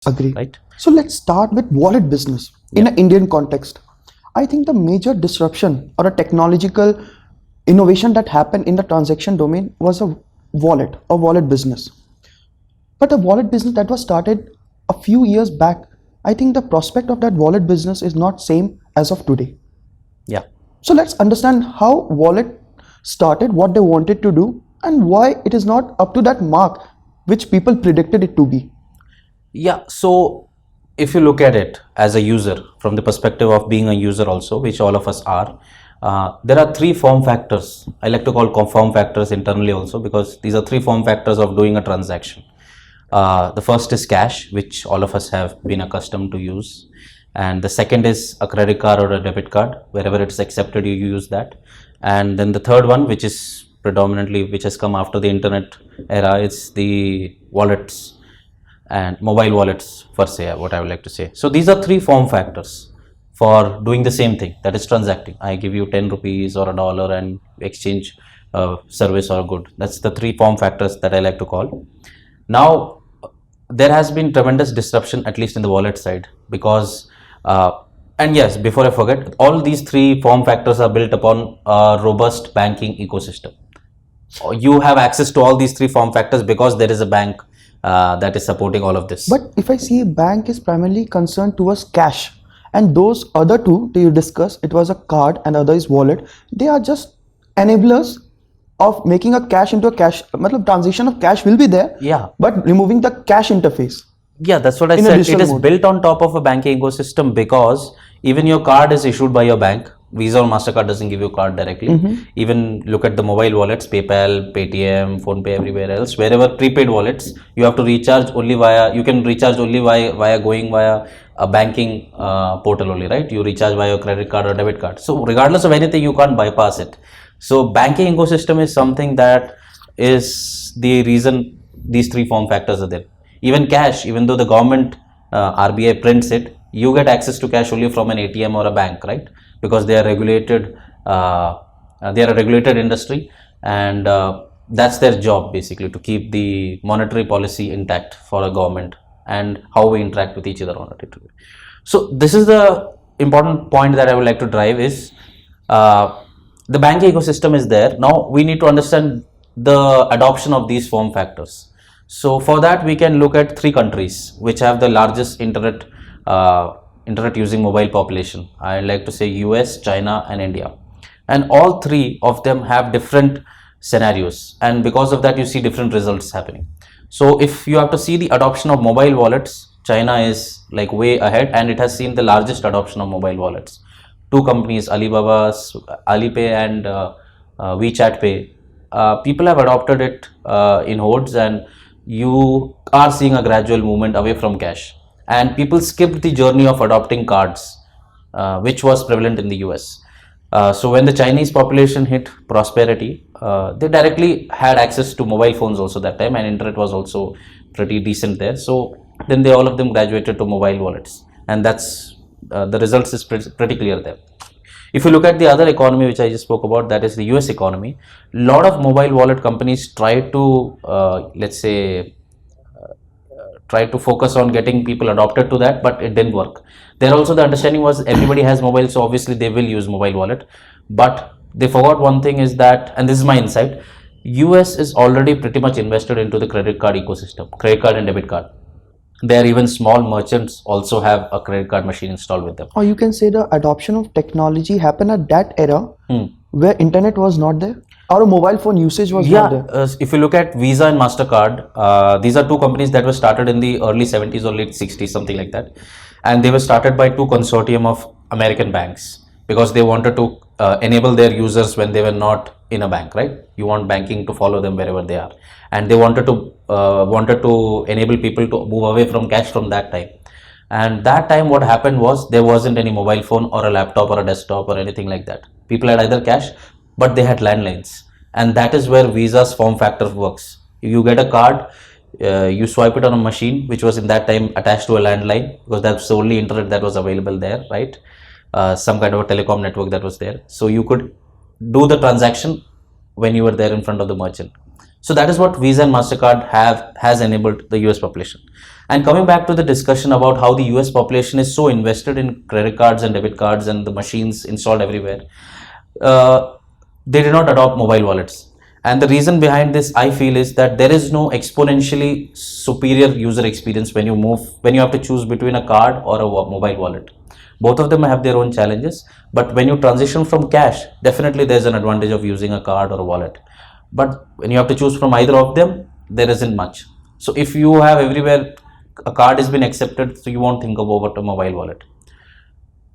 Agree. right? So let's start with wallet business in an Indian context. I think the major disruption or a technological innovation that happened in the transaction domain was a wallet business. But a wallet business that was started a few years back, I think the prospect of that wallet business is not same as of today. Yeah. So let's understand how wallet started, what they wanted to do, and why it is not up to that mark which people predicted it to be. Yeah, so if you look at it as a user from the perspective of being a user also, which all of us are, there are three form factors. I like to call form factors internally also, because these are three form factors of doing a transaction. The first is cash, which all of us have been accustomed to use, and the second is a credit card or a debit card. Wherever it's accepted, you use that. And then the third one, which is predominantly which has come after the internet era, is the wallets and mobile wallets per se, what I would like to say. So these are three form factors for doing the same thing, that is transacting. I give you 10 rupees or a dollar and exchange service or good. That's the three form factors that I like to call. Now, there has been tremendous disruption, at least in the wallet side, because and yes, before I forget, all these three form factors are built upon a robust banking ecosystem. You have access to all these three form factors because there is a bank that is supporting all of this. But if I see, bank is primarily concerned towards cash, and those other two that you discuss, it was a card and other is wallet, they are just enablers of making a cash into a cash. Transition of cash will be there, Yeah, but removing the cash interface. yeah, that's what I In a said. It digital is mode. built on top of a banking ecosystem, because even your card is issued by your bank. Visa or MasterCard doesn't give you a card directly. Even look at the mobile wallets, PayPal, Paytm, PhonePe, everywhere else. Wherever prepaid wallets, you have to recharge only via, you can recharge only via going via a banking portal only, right? You recharge via your credit card or debit card. So regardless of anything, you can't bypass it. So banking ecosystem is something that is the reason these three form factors are there. Even cash, even though the government RBI prints it, you get access to cash only from an ATM or a bank, right? Because they are regulated, they are a regulated industry, and that's their job basically, to keep the monetary policy intact for a government and how we interact with each other on a day-to-day. So this is the important point that I would like to drive is the banking ecosystem is there. Now we need to understand the adoption of these form factors. So for that, we can look at three countries which have the largest internet using mobile population. I like to say US, China, and India. And all three of them have different scenarios, and because of that, you see different results happening. So if you have to see the adoption of mobile wallets, China is like way ahead, and it has seen the largest adoption of mobile wallets. Two companies, Alibaba's Alipay and WeChat Pay, people have adopted it in hordes, and you are seeing a gradual movement away from cash. And people skipped the journey of adopting cards, which was prevalent in the US. So when the Chinese population hit prosperity, they directly had access to mobile phones also that time, and internet was also pretty decent there. So then all of them graduated to mobile wallets, and that's the results is pretty clear there. If you look at the other economy which I just spoke about, that is the US economy, a lot of mobile wallet companies try to let's say try to focus on getting people adopted to that, but it didn't work. There also the understanding was everybody has mobile, so obviously they will use mobile wallet, but they forgot one thing is that, and this is my insight, US is already pretty much invested into the credit card ecosystem, credit card and debit card. There even small merchants also have a credit card machine installed with them. Or you can say the adoption of technology happened at that era where internet was not there, or a mobile phone usage was not there. If you look at Visa and MasterCard, these are two companies that were started in the early 70s or late 60s, something like that. And they were started by two consortium of American banks, because they wanted to enable their users when they were not in a bank, right? You want banking to follow them wherever they are. And they wanted to enable people to move away from cash from that time. And that time what happened was there wasn't any mobile phone or a laptop or a desktop or anything like that. People had either cash, but they had landlines, and that is where Visa's form factor works. You get a card, you swipe it on a machine which was in that time attached to a landline, because that's the only internet that was available there, right? Some kind of a telecom network that was there, so you could do the transaction when you were there in front of the merchant. So that is what Visa and MasterCard has enabled the US population. And coming back to the discussion about how the US population is so invested in credit cards and debit cards and the machines installed everywhere, uh, they did not adopt mobile wallets. And the reason behind this, I feel, is that there is no exponentially superior user experience when you have to choose between a card or a mobile wallet. Both of them have their own challenges, but when you transition from cash, definitely there's an advantage of using a card or a wallet. But when you have to choose from either of them, there isn't much. So if you have everywhere a card has been accepted, so you won't think about a mobile wallet.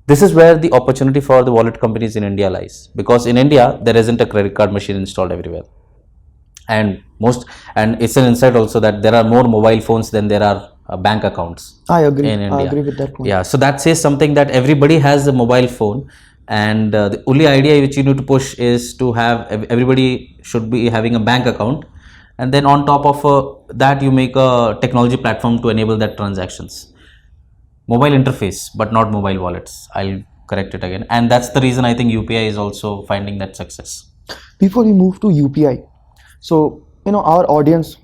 This is where the opportunity for the wallet companies in India lies, because in India there isn't a credit card machine installed everywhere, and it's an insight also that there are more mobile phones than there are bank accounts. I agree. In India. I agree with that point. Yeah, so that says something that everybody has a mobile phone, and the only idea which you need to push is to have everybody should be having a bank account, and then on top of that you make a technology platform to enable that transactions. Mobile interface, but not mobile wallets. I'll correct it again, and that's the reason I think UPI is also finding that success. Before we move to UPI, so our audience,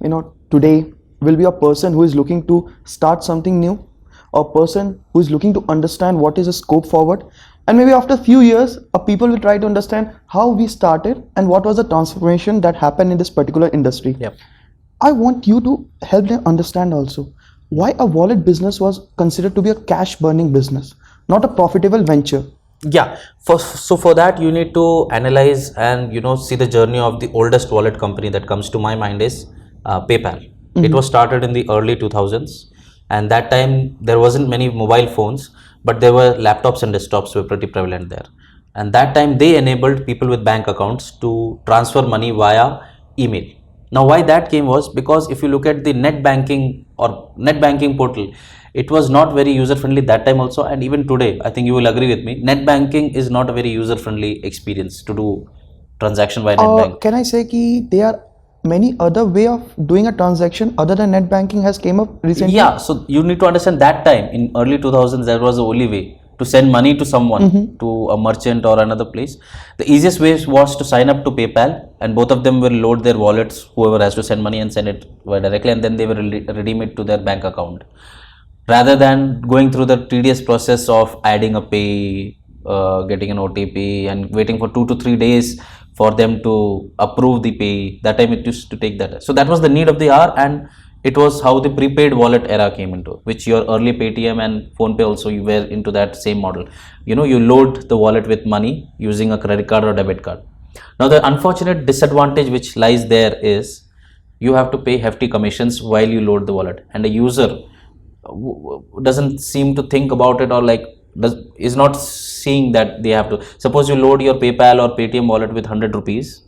today will be a person who is looking to start something new, a person who is looking to understand what is the scope forward, and maybe after a few years, people will try to understand how we started and what was the transformation that happened in this particular industry. Yep. I want you to help them understand also why a wallet business was considered to be a cash burning business, not a profitable venture. Yeah, for that you need to analyze and see the journey of the oldest wallet company that comes to my mind is PayPal. It was started in the early 2000s, and that time there wasn't many mobile phones, but there were laptops and desktops were pretty prevalent there. And that time they enabled people with bank accounts to transfer money via email. Now why that came was because if you look at the net banking portal, it was not very user friendly that time also, and even today I think you will agree with me, net banking is not a very user friendly experience to do transaction via net bank. Can I say that there are many other way of doing a transaction other than net banking has came up recently? Yeah, so you need to understand that time in early 2000s that was the only way to send money to someone, to a merchant or another place. The easiest way was to sign up to PayPal, and both of them will load their wallets, whoever has to send money, and send it directly, and then they will redeem it to their bank account, rather than going through the tedious process of adding a pay, getting an OTP, and waiting for 2 to 3 days for them to approve the pay. That time it used to take that. So that was the need of the hour, and it was how the prepaid wallet era came into, which your early Paytm and PhonePe also you were into that same model. You load the wallet with money using a credit card or debit card. Now the unfortunate disadvantage which lies there is you have to pay hefty commissions while you load the wallet, and the user doesn't seem to think about it, or is not seeing that they have to. Suppose you load your PayPal or Paytm wallet with 100 rupees.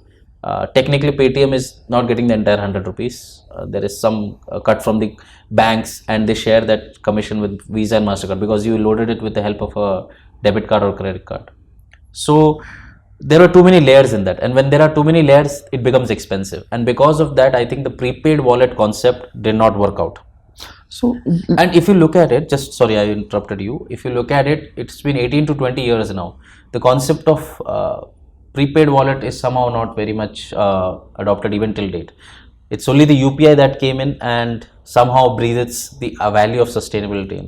Technically Paytm is not getting the entire 100 rupees. There is some cut from the banks, and they share that commission with Visa and MasterCard because you loaded it with the help of a debit card or credit card. So there are too many layers in that, and when there are too many layers it becomes expensive, and because of that I think the prepaid wallet concept did not work out. So, and if you look at it, just sorry I interrupted you, if you look at it, it's been 18 to 20 years now. The concept of prepaid wallet is somehow not very much adopted even till date. It's only the UPI that came in and somehow breathes the value of sustainability in.